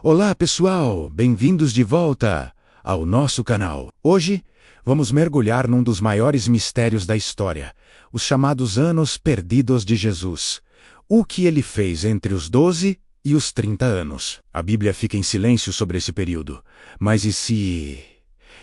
Olá pessoal, bem-vindos de volta ao nosso canal. Hoje, vamos mergulhar num dos maiores mistérios da história, os chamados anos perdidos de Jesus. O que ele fez entre os 12 e os 30 anos. A Bíblia fica em silêncio sobre esse período, mas e se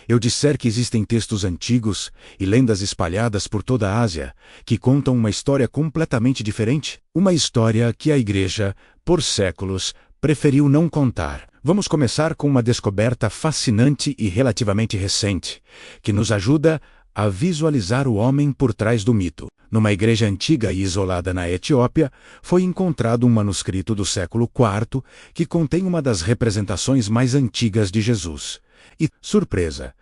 eu disser que existem textos antigos e lendas espalhadas por toda a Ásia que contam uma história completamente diferente? Uma história que a Igreja, por séculos, preferiu não contar. Vamos começar com uma descoberta fascinante e relativamente recente, que nos ajuda a visualizar o homem por trás do mito. Numa igreja antiga e isolada na Etiópia, foi encontrado um manuscrito do século IV que contém uma das representações mais antigas de Jesus. E, surpresa,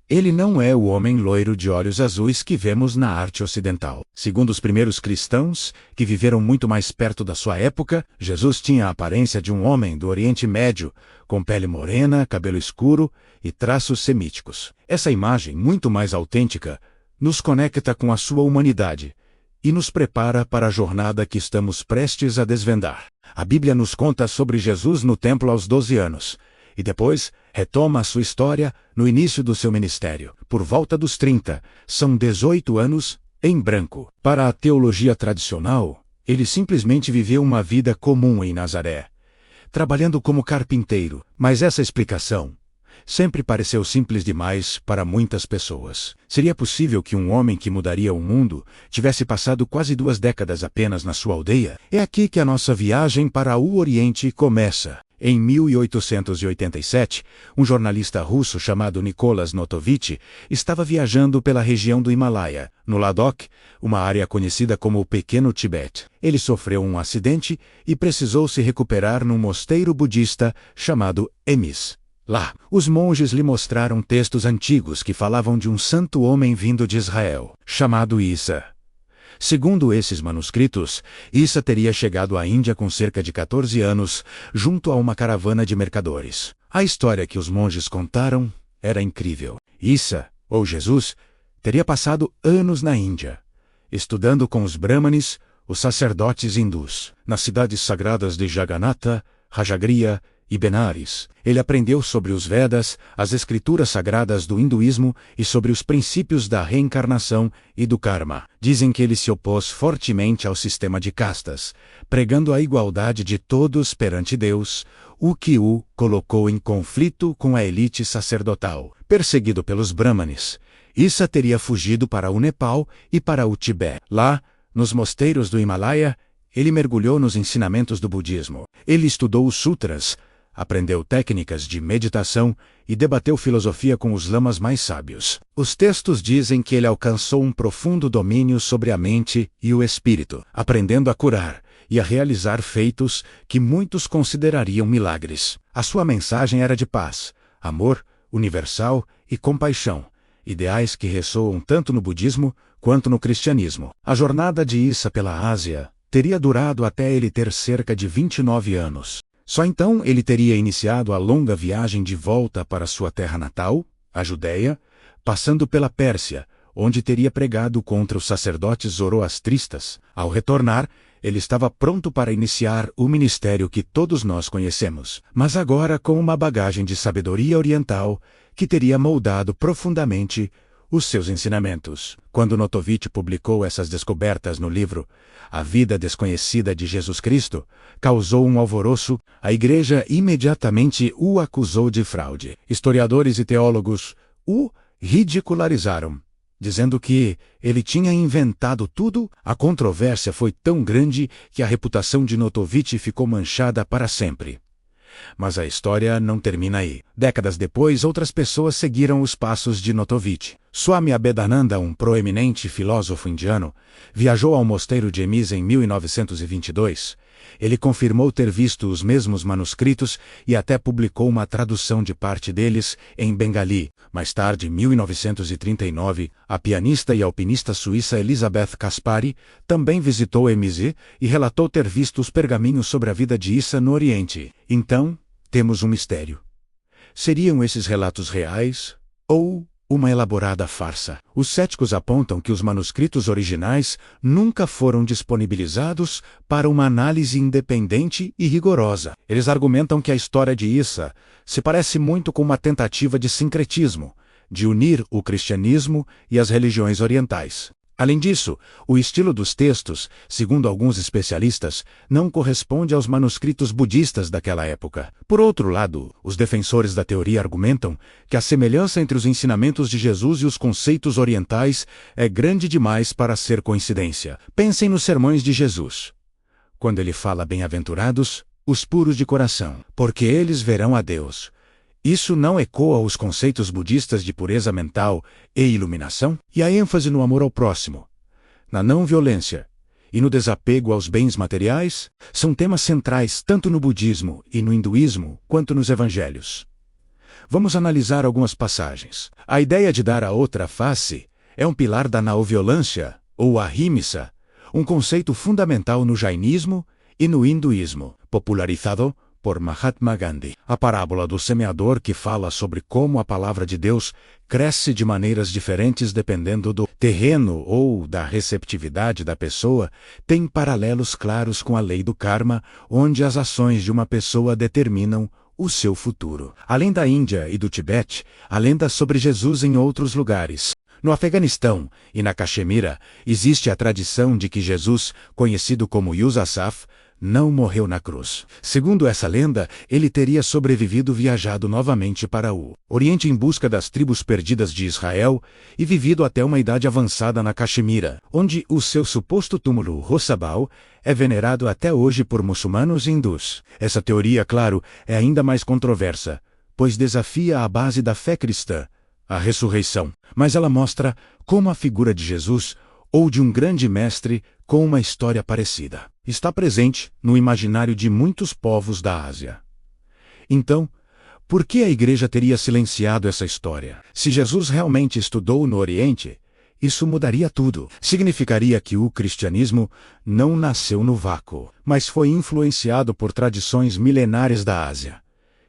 ele não é o homem loiro de olhos azuis que vemos na arte ocidental. Segundo os primeiros cristãos, que viveram muito mais perto da sua época, Jesus tinha a aparência de um homem do Oriente Médio, com pele morena, cabelo escuro e traços semíticos. Essa imagem, muito mais autêntica, nos conecta com a sua humanidade e nos prepara para a jornada que estamos prestes a desvendar. A Bíblia nos conta sobre Jesus no templo aos 12 anos, e depois retoma a sua história no início do seu ministério. Por volta dos 30, são 18 anos em branco. Para a teologia tradicional, ele simplesmente viveu uma vida comum em Nazaré, trabalhando como carpinteiro. Mas essa explicação sempre pareceu simples demais para muitas pessoas. Seria possível que um homem que mudaria o mundo tivesse passado quase 2 décadas apenas na sua aldeia? É aqui que a nossa viagem para o Oriente começa. Em 1887, um jornalista russo chamado Nicholas Notovitch estava viajando pela região do Himalaia, no Ladakh, uma área conhecida como o Pequeno Tibete. Ele sofreu um acidente e precisou se recuperar num mosteiro budista chamado Emis. Lá, os monges lhe mostraram textos antigos que falavam de um santo homem vindo de Israel, chamado Issa. Segundo esses manuscritos, Issa teria chegado à Índia com cerca de 14 anos, junto a uma caravana de mercadores. A história que os monges contaram era incrível. Issa, ou Jesus, teria passado anos na Índia, estudando com os Brahmanes, os sacerdotes hindus. Nas cidades sagradas de Jagannatha, Rajagriha e Benares, ele aprendeu sobre os Vedas, as escrituras sagradas do hinduísmo e sobre os princípios da reencarnação e do karma. Dizem que ele se opôs fortemente ao sistema de castas, pregando a igualdade de todos perante Deus, o que o colocou em conflito com a elite sacerdotal. Perseguido pelos Brahmanes, Issa teria fugido para o Nepal e para o Tibete. Lá, nos mosteiros do Himalaia, ele mergulhou nos ensinamentos do budismo. Ele estudou os sutras, aprendeu técnicas de meditação e debateu filosofia com os lamas mais sábios. Os textos dizem que ele alcançou um profundo domínio sobre a mente e o espírito, aprendendo a curar e a realizar feitos que muitos considerariam milagres. A sua mensagem era de paz, amor universal e compaixão, ideais que ressoam tanto no budismo quanto no cristianismo. A jornada de Issa pela Ásia teria durado até ele ter cerca de 29 anos. Só então ele teria iniciado a longa viagem de volta para sua terra natal, a Judéia, passando pela Pérsia, onde teria pregado contra os sacerdotes zoroastristas. Ao retornar, ele estava pronto para iniciar o ministério que todos nós conhecemos, mas agora com uma bagagem de sabedoria oriental que teria moldado profundamente os seus ensinamentos. Quando Notovitch publicou essas descobertas no livro A Vida Desconhecida de Jesus Cristo, causou um alvoroço. A igreja imediatamente o acusou de fraude. Historiadores e teólogos o ridicularizaram, dizendo que ele tinha inventado tudo. A controvérsia foi tão grande que a reputação de Notovitch ficou manchada para sempre. Mas a história não termina aí. Décadas depois, outras pessoas seguiram os passos de Notovitch. Swami Abhedananda, um proeminente filósofo indiano, viajou ao mosteiro de Emis em 1922. Ele confirmou ter visto os mesmos manuscritos e até publicou uma tradução de parte deles em bengali. Mais tarde, em 1939, a pianista e alpinista suíça Elisabeth Kaspari também visitou Emis e relatou ter visto os pergaminhos sobre a vida de Issa no Oriente. Então, temos um mistério. Seriam esses relatos reais ou uma elaborada farsa. Os céticos apontam que os manuscritos originais nunca foram disponibilizados para uma análise independente e rigorosa. Eles argumentam que a história de Isa se parece muito com uma tentativa de sincretismo, de unir o cristianismo e as religiões orientais. Além disso, o estilo dos textos, segundo alguns especialistas, não corresponde aos manuscritos budistas daquela época. Por outro lado, os defensores da teoria argumentam que a semelhança entre os ensinamentos de Jesus e os conceitos orientais é grande demais para ser coincidência. Pensem nos sermões de Jesus, quando ele fala bem-aventurados os puros de coração, porque eles verão a Deus. Isso não ecoa os conceitos budistas de pureza mental e iluminação? E a ênfase no amor ao próximo, na não-violência e no desapego aos bens materiais são temas centrais tanto no budismo e no hinduísmo quanto nos evangelhos. Vamos analisar algumas passagens. A ideia de dar a outra face é um pilar da não-violência, ou ahimsa, um conceito fundamental no jainismo e no hinduísmo, popularizado por Mahatma Gandhi. A parábola do semeador, que fala sobre como a palavra de Deus cresce de maneiras diferentes dependendo do terreno ou da receptividade da pessoa, tem paralelos claros com a lei do karma, onde as ações de uma pessoa determinam o seu futuro. Além da Índia e do Tibete, há lendas sobre Jesus em outros lugares. No Afeganistão e na Caxemira, existe a tradição de que Jesus, conhecido como Yusuf, não morreu na cruz. Segundo essa lenda, ele teria sobrevivido viajado novamente para o Oriente em busca das tribos perdidas de Israel e vivido até uma idade avançada na Caxemira, onde o seu suposto túmulo Rosabal é venerado até hoje por muçulmanos e hindus. Essa teoria, claro, é ainda mais controversa, pois desafia a base da fé cristã, a ressurreição. Mas ela mostra como a figura de Jesus, ou de um grande mestre com uma história parecida, está presente no imaginário de muitos povos da Ásia. Então, por que a Igreja teria silenciado essa história? Se Jesus realmente estudou no Oriente, isso mudaria tudo. Significaria que o cristianismo não nasceu no vácuo, mas foi influenciado por tradições milenares da Ásia.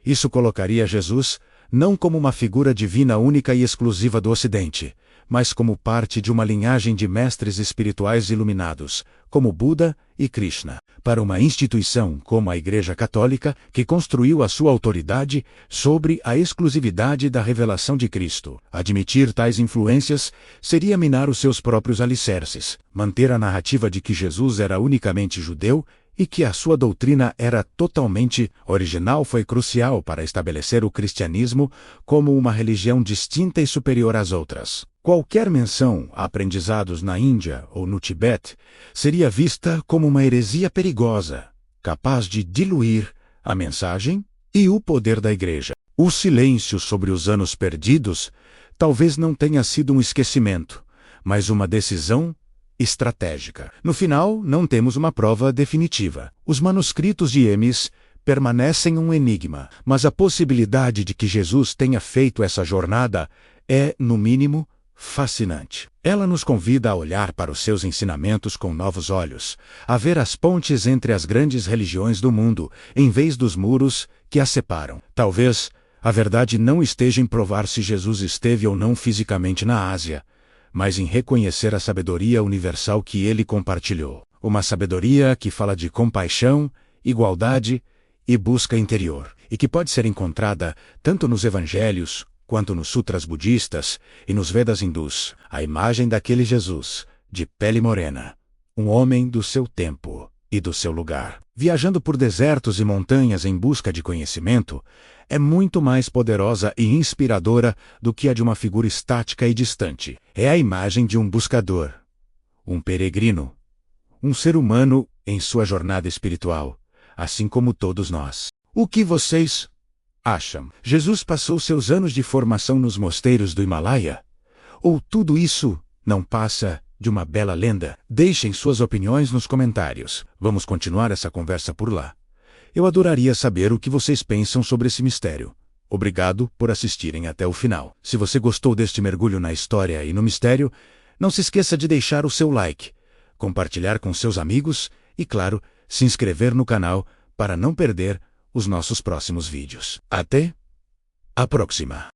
Isso colocaria Jesus não como uma figura divina única e exclusiva do Ocidente, mas como parte de uma linhagem de mestres espirituais iluminados, como Buda e Krishna. Para uma instituição como a Igreja Católica, que construiu a sua autoridade sobre a exclusividade da revelação de Cristo, admitir tais influências seria minar os seus próprios alicerces, manter a narrativa de que Jesus era unicamente judeu e que a sua doutrina era totalmente original foi crucial para estabelecer o cristianismo como uma religião distinta e superior às outras. Qualquer menção a aprendizados na Índia ou no Tibete seria vista como uma heresia perigosa, capaz de diluir a mensagem e o poder da Igreja. O silêncio sobre os anos perdidos talvez não tenha sido um esquecimento, mas uma decisão estratégica. No final, não temos uma prova definitiva. Os manuscritos de Hermes permanecem um enigma, mas a possibilidade de que Jesus tenha feito essa jornada é, no mínimo, fascinante. Ela nos convida a olhar para os seus ensinamentos com novos olhos, a ver as pontes entre as grandes religiões do mundo, em vez dos muros que as separam. Talvez a verdade não esteja em provar se Jesus esteve ou não fisicamente na Ásia, mas em reconhecer a sabedoria universal que ele compartilhou. Uma sabedoria que fala de compaixão, igualdade e busca interior, e que pode ser encontrada tanto nos evangelhos quanto nos sutras budistas e nos Vedas hindus. A imagem daquele Jesus, de pele morena, um homem do seu tempo e do seu lugar, viajando por desertos e montanhas em busca de conhecimento, é muito mais poderosa e inspiradora do que a de uma figura estática e distante. É a imagem de um buscador, um peregrino, um ser humano em sua jornada espiritual, assim como todos nós. O que vocês acham? Jesus passou seus anos de formação nos mosteiros do Himalaia? Ou tudo isso não passa de uma bela lenda? Deixem suas opiniões nos comentários. Vamos continuar essa conversa por lá. Eu adoraria saber o que vocês pensam sobre esse mistério. Obrigado por assistirem até o final. Se você gostou deste mergulho na história e no mistério, não se esqueça de deixar o seu like, compartilhar com seus amigos e, claro, se inscrever no canal para não perder os nossos próximos vídeos. Até a próxima!